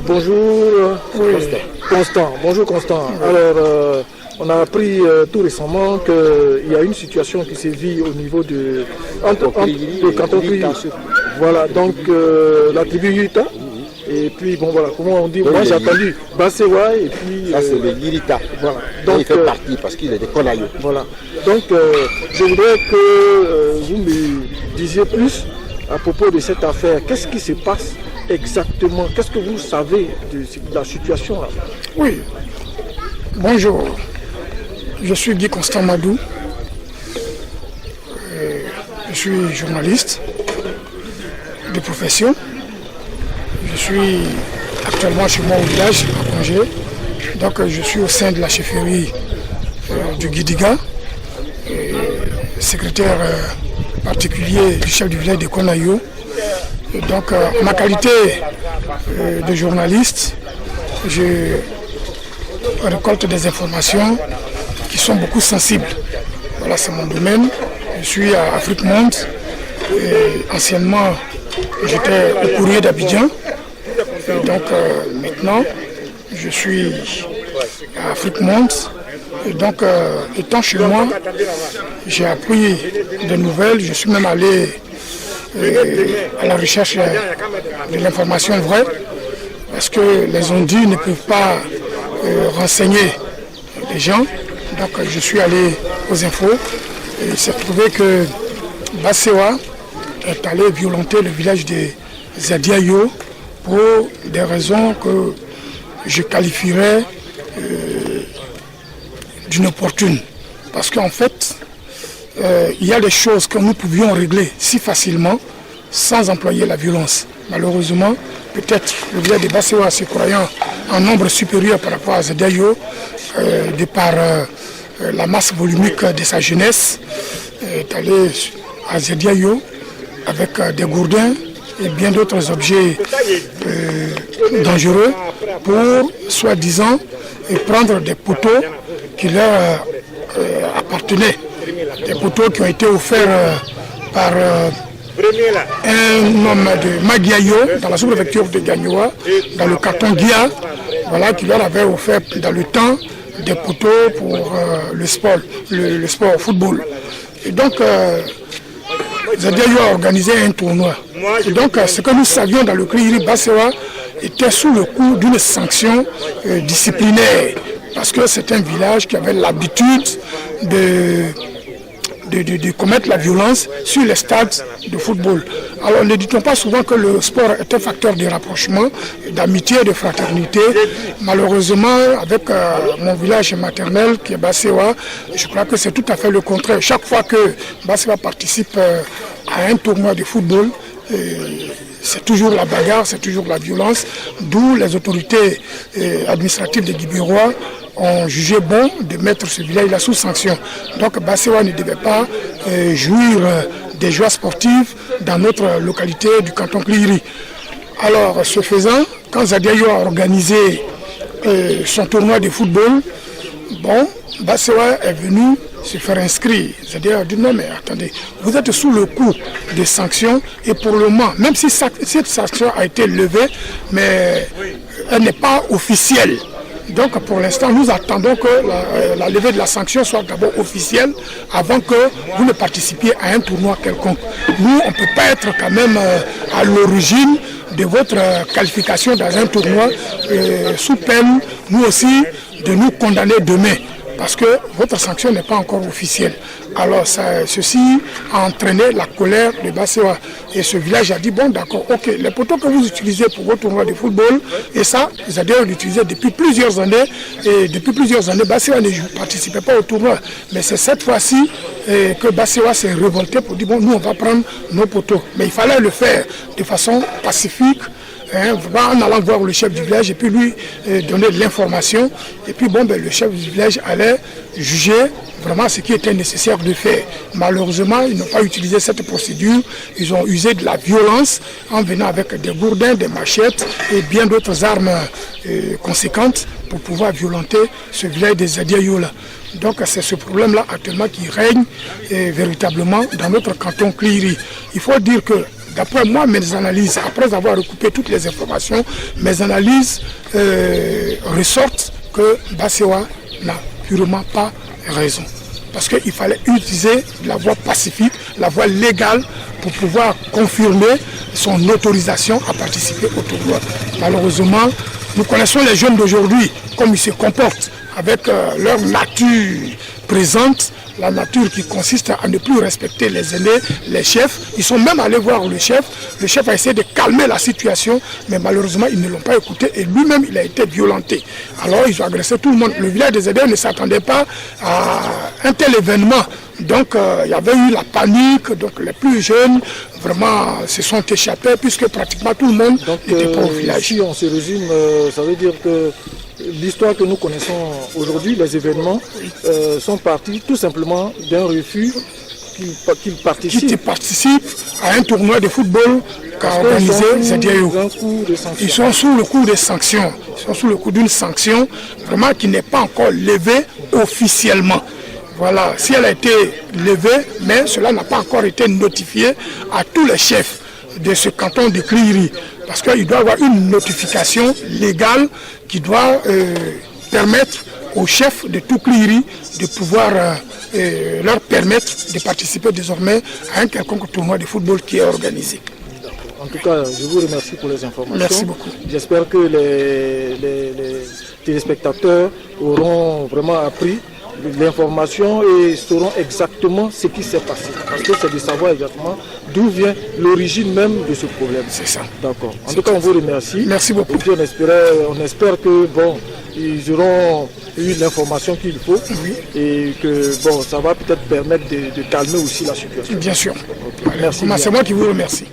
Bonjour, Constant. Bonjour Constant. Alors, on a appris tout récemment qu'il y a une situation qui s'est vue au niveau de canton Cliri. Voilà, donc la tribu Yurita. Et puis bon voilà, comment on dit, moi j'ai entendu Bassewa et puis... Ça c'est le Yurita. Voilà. Donc il fait partie parce qu'il est de Konayo. Voilà. Donc je voudrais que vous me disiez plus à propos de cette affaire. Qu'est-ce qui se passe exactement? Qu'est-ce que vous savez de la situation là? Oui. Bonjour. Je suis Guy Constant Madou. Je suis journaliste de profession. Je suis actuellement chez moi au village, à congé. Donc je suis au sein de la chefferie du Guidiga, secrétaire particulier du chef du village de Konayo. Et donc en ma qualité de journaliste, je récolte des informations qui sont beaucoup sensibles. Voilà, c'est mon domaine. Je suis à Afrique Monde. Et anciennement, j'étais au courrier d'Abidjan. Et donc maintenant, je suis à Afrique Monde. Et donc, étant chez moi, j'ai appris des nouvelles. Je suis même allé à la recherche de l'information vraie. Parce que les ondus ne peuvent pas renseigner les gens. Donc je suis allé aux infos et il s'est trouvé que Bassewa est allé violenter le village de Zadiayo pour des raisons que je qualifierais d'inopportunes. Parce qu'en fait, il y a des choses que nous pouvions régler si facilement sans employer la violence. Malheureusement, peut-être le village de Bassewa, se croyant en nombre supérieur par rapport à Zadiayo, de par la masse volumique de sa jeunesse, est allé à Zadiayo avec des gourdins et bien d'autres objets dangereux pour, soi-disant, prendre des poteaux qui leur appartenaient. Des poteaux qui ont été offerts par un homme de Magiayo, dans la sous-préfecture de Gagnoa, dans le canton Guia, voilà, qui leur avait offert dans le temps des poteaux pour le sport football. Et donc, Zadiayo a organisé un tournoi. Et donc, ce que nous savions dans le Cliri Bassewa était sous le coup d'une sanction disciplinaire. Parce que c'est un village qui avait l'habitude de commettre la violence sur les stades de football. Alors ne dit-on pas souvent que le sport est un facteur de rapprochement, d'amitié, de fraternité. Malheureusement, avec mon village maternel qui est Bassewa, je crois que c'est tout à fait le contraire. Chaque fois que Bassewa participe à un tournoi de football, c'est toujours la bagarre, c'est toujours la violence, d'où les autorités administratives de Guibérois ont jugé bon de mettre ce village-là sous sanction. Donc Bassewa ne devait pas jouir des joies sportives dans notre localité du canton Cliri. Alors, ce faisant, quand Zadiayo a organisé son tournoi de football, bon, Bassewa est venu se faire inscrire. Zadiayo a dit non mais attendez, vous êtes sous le coup de sanctions et pour le moment, même si cette sanction a été levée, mais elle n'est pas officielle. Donc pour l'instant, nous attendons que la levée de la sanction soit d'abord officielle avant que vous ne participiez à un tournoi quelconque. Nous, on ne peut pas être quand même à l'origine de votre qualification dans un tournoi sous peine, nous aussi, de nous condamner demain. Parce que votre sanction n'est pas encore officielle. Alors ceci a entraîné la colère de Bassewa. Et ce village a dit, bon d'accord, ok, les poteaux que vous utilisez pour vos tournois de football, et ça, ils avaient utilisé depuis plusieurs années. Et depuis plusieurs années, Bassewa ne participait pas au tournoi. Mais c'est cette fois-ci que Bassewa s'est révolté pour dire, bon, nous on va prendre nos poteaux. Mais il fallait le faire de façon pacifique, en allant voir le chef du village et puis lui donner de l'information. Et puis bon, le chef du village allait juger vraiment ce qui était nécessaire de faire. Malheureusement, ils n'ont pas utilisé cette procédure. Ils ont usé de la violence en venant avec des gourdins, des machettes et bien d'autres armes conséquentes pour pouvoir violenter ce village des Zadiayo-là. Donc c'est ce problème-là actuellement qui règne véritablement dans notre canton Cliri. Il faut dire que d'après moi, mes analyses, après avoir recoupé toutes les informations, mes analyses ressortent que Bassewa n'a purement pas raison. Parce qu'il fallait utiliser la voie pacifique, la voie légale pour pouvoir confirmer son autorisation à participer au tournoi. Malheureusement, nous connaissons les jeunes d'aujourd'hui, comme ils se comportent avec leur nature présente, la nature qui consiste à ne plus respecter les aînés, les chefs. Ils sont même allés voir le chef a essayé de calmer la situation, mais malheureusement ils ne l'ont pas écouté et lui-même il a été violenté. Alors ils ont agressé tout le monde. Le village des Aidés ne s'attendait pas à un tel événement. Donc il y avait eu la panique, donc les plus jeunes vraiment se sont échappés puisque pratiquement tout le monde n'était pas au village. Si on se résume, ça veut dire que l'histoire que nous connaissons aujourd'hui, les événements sont partis tout simplement d'un refus qu'ils participent. Qui participe à un tournoi de football qu'a organisé ZDIO. Ils sont sous le coup des sanctions. Ils sont sous le coup d'une sanction vraiment qui n'est pas encore levée officiellement. Voilà, si elle a été levée, mais cela n'a pas encore été notifié à tous les chefs de ce canton de Kriri. Parce qu'il doit y avoir une notification légale qui doit permettre aux chefs de tout Kriri de pouvoir leur permettre de participer désormais à un quelconque tournoi de football qui est organisé. En tout cas, je vous remercie pour les informations. Merci beaucoup. J'espère que les téléspectateurs auront vraiment appris l'information et sauront exactement ce qui s'est passé. Parce que c'est de savoir exactement d'où vient l'origine même de ce problème. C'est ça. D'accord. En tout cas, on vous remercie. Merci beaucoup. Et puis on espère que ils auront eu l'information qu'il faut et que ça va peut-être permettre de calmer aussi la situation. Bien sûr. Okay. Merci. C'est moi qui vous remercie.